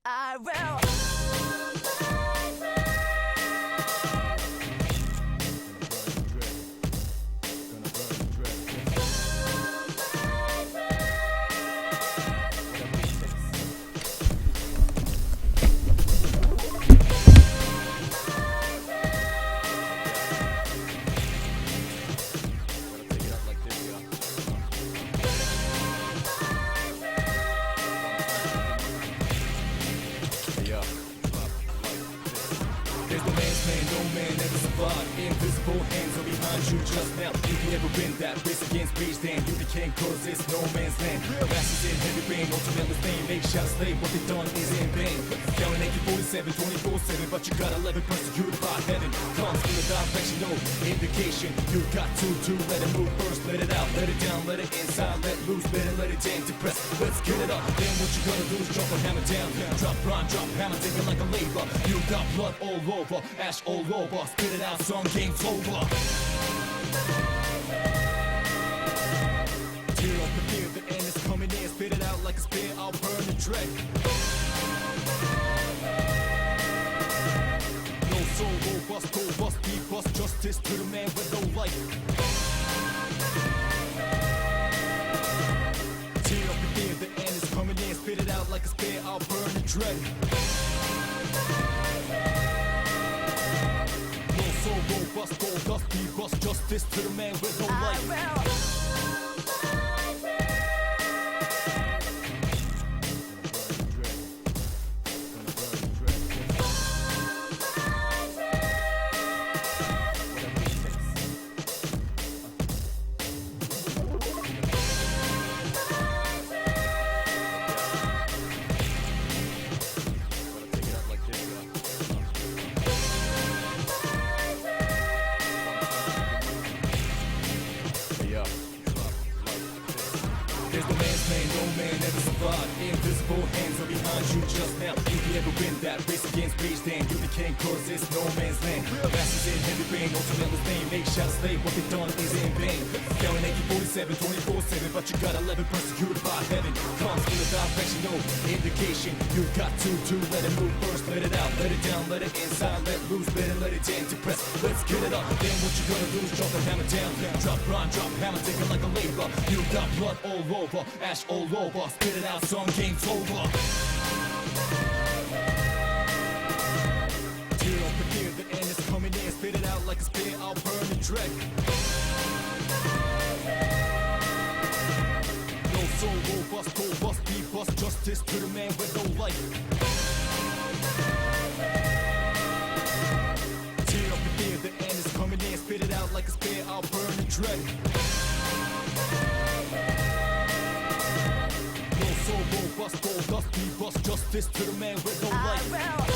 I will. There's no man's man, no man ever survived. Invisible hands are behind you just now. If you ever win that race against rage, then you became cause it's no man's land. Masters in heavy rain, ultimately fame. Make shots slave, what they done is in vain. Yelling AK-47, 24/7, but you got 11 persecuted by heaven. Comes from the direction, no indication. You got to let it move first, let it out, let it down, let it inside, let loose, let it jam to press. Let's get it up. Then what you gonna do is drop a hammer down. Drop rhyme, drop hammer, taking like a labor. You got blood all over, ash all over. Spit it out, some game's over. Tear up the fear, the end is coming in. Spit it out like a spear, I'll burn the dread. No soul, robust, go bust, be bust. Justice to the man with no life. Tear up the fear, the end is coming in. Spit it out like a spear, I'll burn the dread. No soul, robust, go dust, be bust. Justice to the man with no life. I will. There's no man's man, no man ever survived. Invisible hands are behind you just now. If you ever win that race against rage, then you became cause it's no man's land. Masters in heavy rain, ultimately fame. Make shots slave, what they done is in vain. Yelling AK-47, 24/7, but you got 11 persecuted by heaven. Comes from the direction, no indication. You got to let it move first, let it out, let it down, let it inside, let loose, let it jam to press. Let's get it up. Then what you gonna do is drop the hammer down. Drop rhyme, drop hammer, taking like a labor. You got blood all over, ash all over. Spit it out, some game's over. Tear up the fear, the end is coming in. Spit it out like a spear, I'll burn the dread. No soul, robust, go bust, be bust. Justice to the man with no life. Tear up the fear, the end is coming in. Spit it out like a spear, I'll burn the dread. No soul, robust, go dust, be bust. Justice to the man with no life. I will.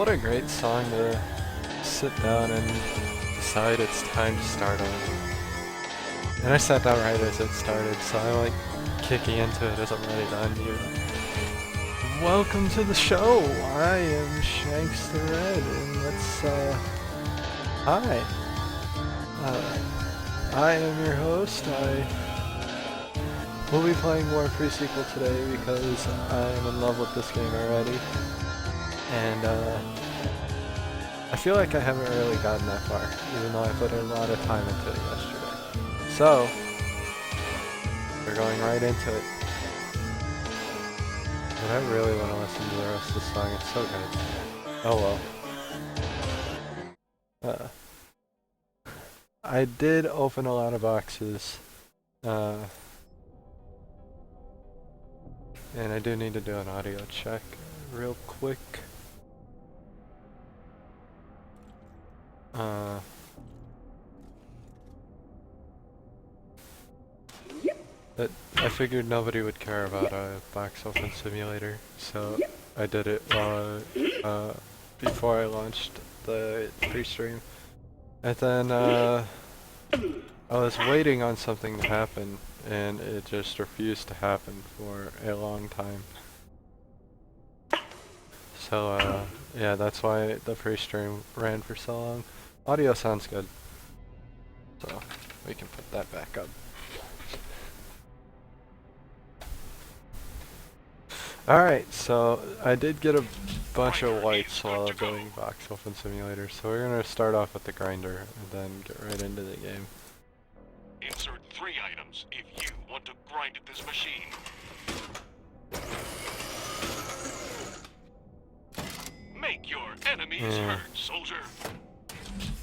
What a great song to sit down and decide it's time to start on. And I sat down right as it started, so I'm like kicking into it as I'm ready to unmute. Welcome to the show! I am Shànks the Red, and let's, hi. I am your host. I will be playing more pre-sequel today because I am in love with this game already. And, I feel like I haven't really gotten that far, even though I put a lot of time into it yesterday. So, we're going right into it. But I really want to listen to the rest of the song, it's so good. Oh well. I did open a lot of boxes, and I do need to do an audio check real quick. But I figured nobody would care about a box open simulator, so I did it while before I launched the pre-stream. And then I was waiting on something to happen, and it just refused to happen for a long time. So yeah, that's why the pre-stream ran for so long. Audio sounds good, so we can put that back up. Alright, so I did get a bunch of whites while doing box open simulator, so we're gonna start off with the grinder and then get right into the game. Insert 3 items if you want to grind at this machine. Make your enemies hurt, soldier.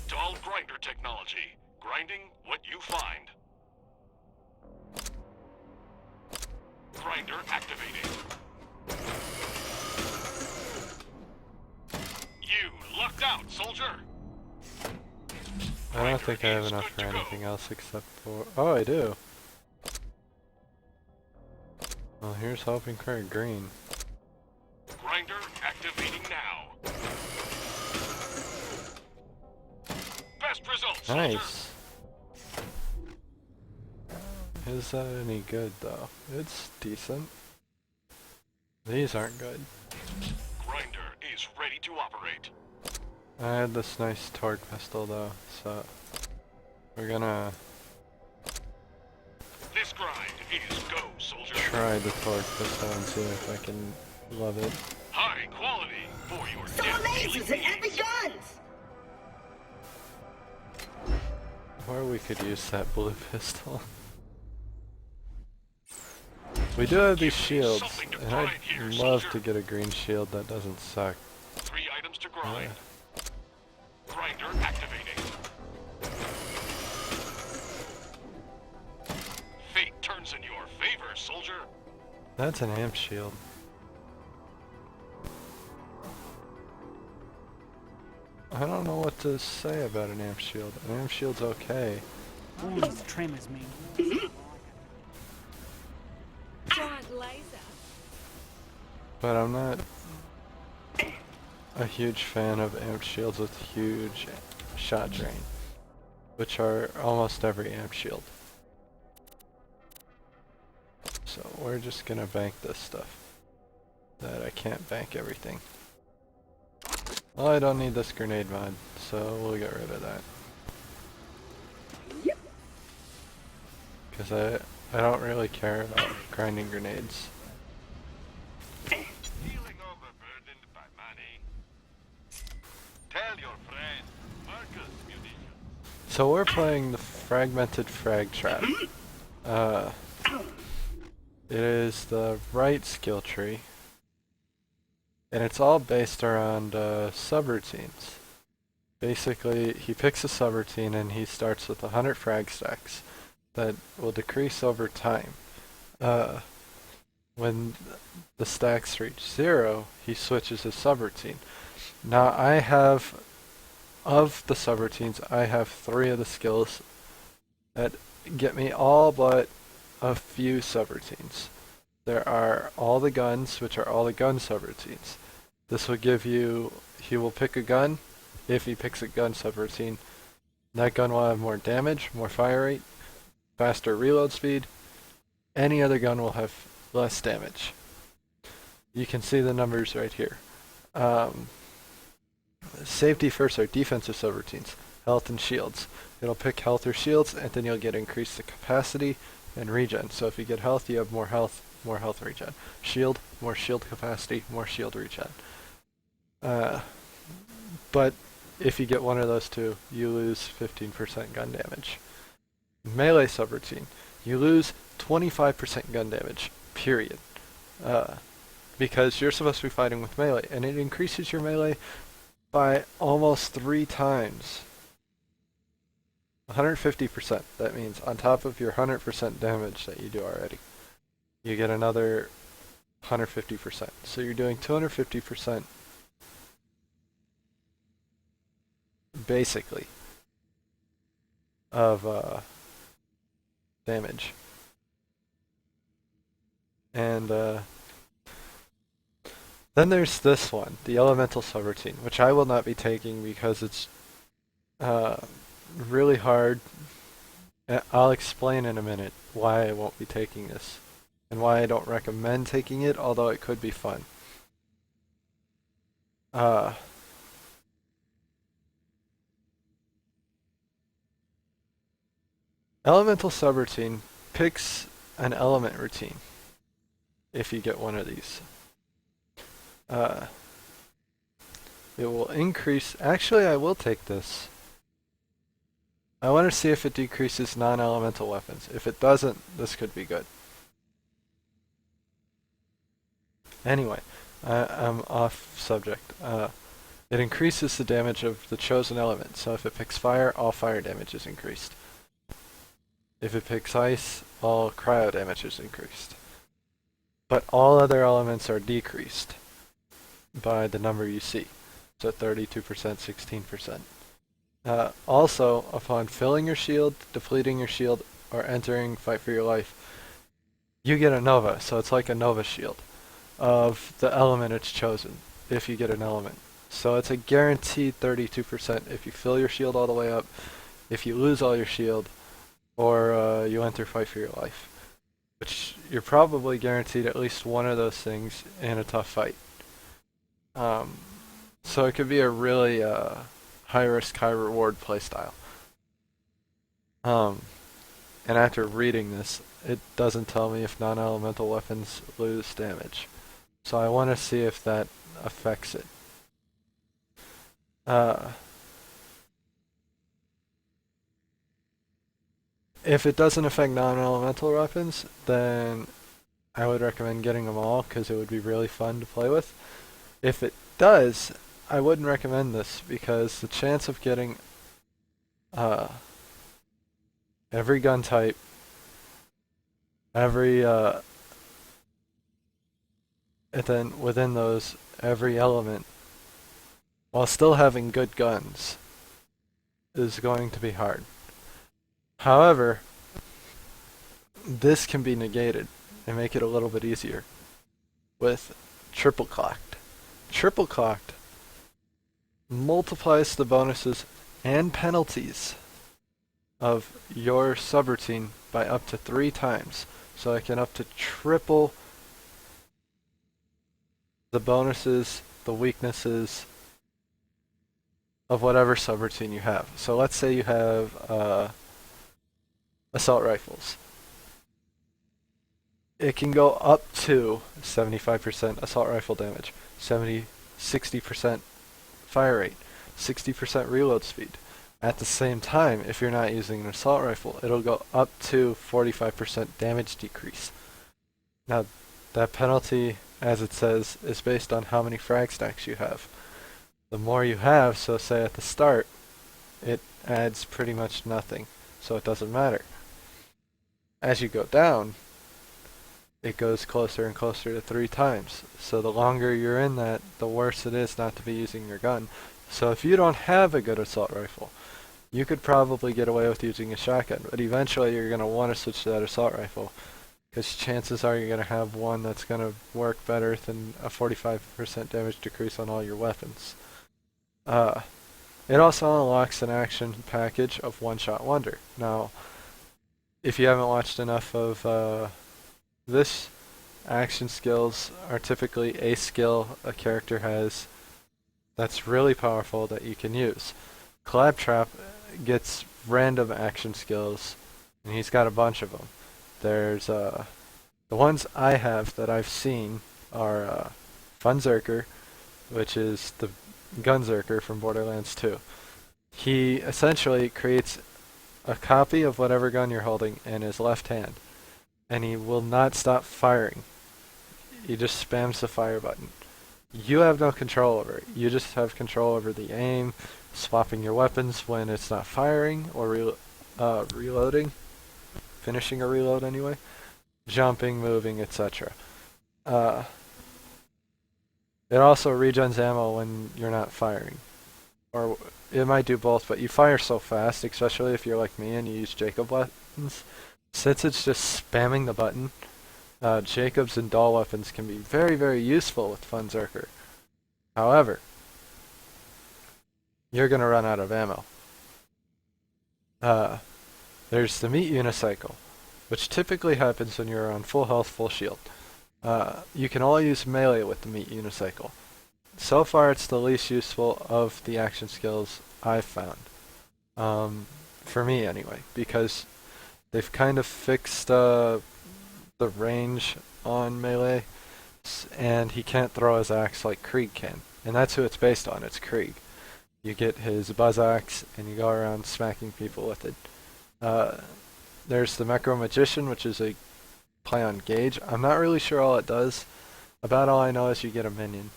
Dull grinder technology. Grinding what you find. Grinder activating. You lucked out, soldier. I don't think I have enough for anything else except for... Oh, I do! Well, here's hoping for a green. Grinder activating now. Best results, soldier. Nice! Is that any good, though? It's decent. These aren't good. Grinder is ready to operate. I had this nice torque pistol, though, so... We're gonna... This grind is go, soldier. try the torque pistol and see if I can love it. High quality for your Some lasers and heavy guns! Or we could use that blue pistol. We do have these shields, and I'd love to get a green shield that doesn't suck. 3 items to grind. Grinder activating. Fate turns in your favor, soldier. That's an amp shield. I don't know what to say about an amp shield. An amp shield's okay. All these tremors mean. Giant laser. But I'm not a huge fan of amp shields with huge shot drain, which are almost every amp shield. So we're just gonna bank this stuff. That I can't bank everything. Well, I don't need this grenade mod, so we'll get rid of that. Because I don't really care about grinding grenades. Feeling overburdened by money? Tell your friend, Marcus Munitions. So we're playing the Fragmented Frag Trap. It is the right skill tree. And it's all based around subroutines. Basically, he picks a subroutine and he starts with 100 frag stacks that will decrease over time. When the stacks reach 0, he switches his subroutine. Now I have, of the subroutines, I have 3 of the skills that get me all but a few subroutines. There are all the guns, which are all the gun subroutines. This will give you he will pick a gun. If he picks a gun subroutine, that gun will have more damage, more fire rate, faster reload speed. Any other gun will have less damage. You can see the numbers right here. Safety first are defensive subroutines, health and shields. It'll pick health or shields, and then you'll get increased the capacity and regen. So if you get health, you have more health regen. Shield, more shield capacity, more shield regen. But if you get one of those two, you lose 15% gun damage. Melee subroutine, you lose 25% gun damage, period. Because you're supposed to be fighting with melee, and it increases your melee by almost 3 times. 150%, that means on top of your 100% damage that you do already, you get another 150%. So you're doing 250% basically of damage. And then there's this one, the elemental subroutine, which I will not be taking because it's really hard. I'll explain in a minute why I won't be taking this and why I don't recommend taking it, although it could be fun. Elemental subroutine picks an element routine if you get one of these. It will increase. Actually, I will take this. I want to see if it decreases non-elemental weapons. If it doesn't, this could be good. Anyway, I'm off subject. It increases the damage of the chosen element. So if it picks fire, all fire damage is increased. If it picks ice, all cryo damage is increased. But all other elements are decreased by the number you see. So 32%, 16%. Also, upon filling your shield, depleting your shield, or entering fight for your life, you get a nova. So it's like a nova shield of the element it's chosen, if you get an element. So it's a guaranteed 32% if you fill your shield all the way up, if you lose all your shield, or you enter fight for your life. Which you're probably guaranteed at least one of those things in a tough fight. So it could be a really high risk, high reward playstyle. And after reading this, it doesn't tell me if non-elemental weapons lose damage. So I want to see if that affects it. If it doesn't affect non-elemental weapons, then I would recommend getting them all because it would be really fun to play with. If it does, I wouldn't recommend this because the chance of getting every gun type, every and then within those, every element, while still having good guns, is going to be hard. However, this can be negated and make it a little bit easier with triple clocked. Triple clocked multiplies the bonuses and penalties of your subroutine by up to 3 times. So I can up to triple the bonuses, the weaknesses of whatever subroutine you have. So let's say you have assault rifles. It can go up to 75% assault rifle damage, 60% fire rate, 60% reload speed. At the same time, if you're not using an assault rifle, it'll go up to 45% damage decrease. Now, that penalty, as it says, is based on how many frag stacks you have. The more you have, so say at the start, it adds pretty much nothing, so it doesn't matter. As you go down, it goes closer and closer to 3 times. So the longer you're in that, the worse it is not to be using your gun. So if you don't have a good assault rifle, you could probably get away with using a shotgun, but eventually you're going to want to switch to that assault rifle, because chances are you're going to have one that's going to work better than a 45% damage decrease on all your weapons. It also unlocks an action package of One-Shot Wonder. Now, if you haven't watched enough of this, action skills are typically a skill a character has that's really powerful that you can use. Claptrap gets random action skills, and he's got a bunch of them. There's the ones I have that I've seen are Funzerker, which is the Gunzerker from Borderlands 2. He essentially creates a copy of whatever gun you're holding in his left hand, and he will not stop firing. He just spams the fire button. You have no control over it. You just have control over the aim, swapping your weapons when it's not firing, or reloading, finishing a reload anyway, jumping, moving, etc. It also regens ammo when you're not firing. Or it might do both, but you fire so fast, especially if you're like me and you use Jacob weapons. Since it's just spamming the button, Jacobs and Doll weapons can be very, very useful with Funzerker. However, you're going to run out of ammo. There's the meat unicycle, which typically happens when you're on full health, full shield. You can only use melee with the meat unicycle. So far, it's the least useful of the action skills I've found. For me, anyway, because they've kind of fixed the range on melee, and he can't throw his axe like Krieg can. And that's who it's based on, it's Krieg. You get his buzz axe, and you go around smacking people with it. There's the Mecro Magician, which is a play on gauge. I'm not really sure all it does. About all I know is you get a minion.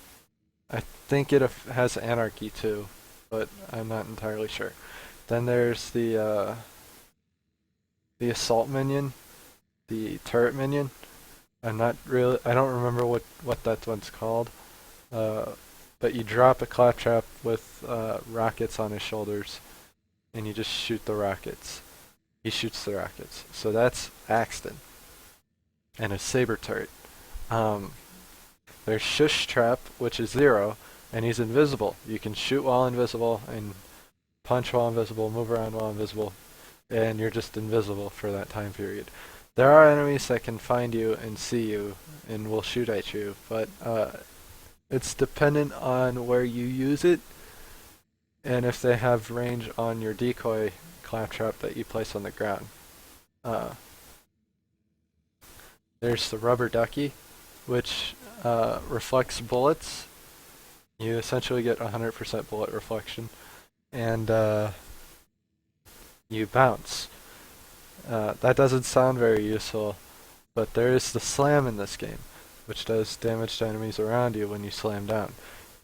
I think it has Anarchy too, but I'm not entirely sure. Then there's the Assault minion, the Turret minion. I don't remember what that one's called. But you drop a Claptrap with rockets on his shoulders, and you just shoot the rockets. He shoots the rockets. So that's Axton. And a Saber turret. There's Shush Trap, which is 0, and he's invisible. You can shoot while invisible, and punch while invisible, move around while invisible, and you're just invisible for that time period. There are enemies that can find you and see you, and will shoot at you, but it's dependent on where you use it, and if they have range on your decoy Claptrap that you place on the ground. There's the Rubber Ducky, which reflects bullets. You essentially get 100% bullet reflection, and you bounce. That doesn't sound very useful, but there is the Slam in this game, which does damage to enemies around you when you slam down.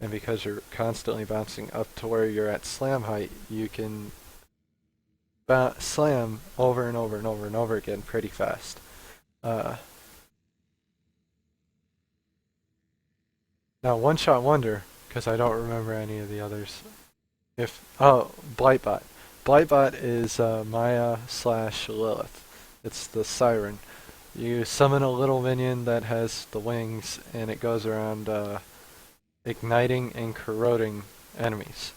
And because you're constantly bouncing up to where you're at slam height, you can slam over and over and over and over again pretty fast. Now, One-Shot Wonder, because I don't remember any of the others. Blightbot. Blightbot is Maya/Lilith. It's the siren. You summon a little minion that has the wings, and it goes around igniting and corroding enemies.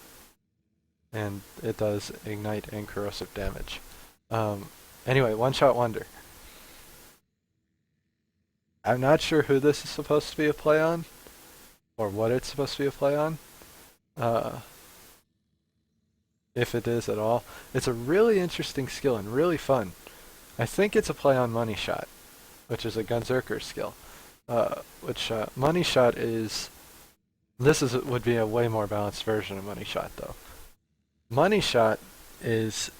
And it does ignite and corrosive damage. Anyway, One-Shot Wonder. I'm not sure who this is supposed to be a play on, or what it's supposed to be a play on. If it is at all. It's a really interesting skill and really fun. I think it's a play on Money Shot, which is a Gunzerker skill. Money Shot is... would be a way more balanced version of Money Shot, though. Money Shot is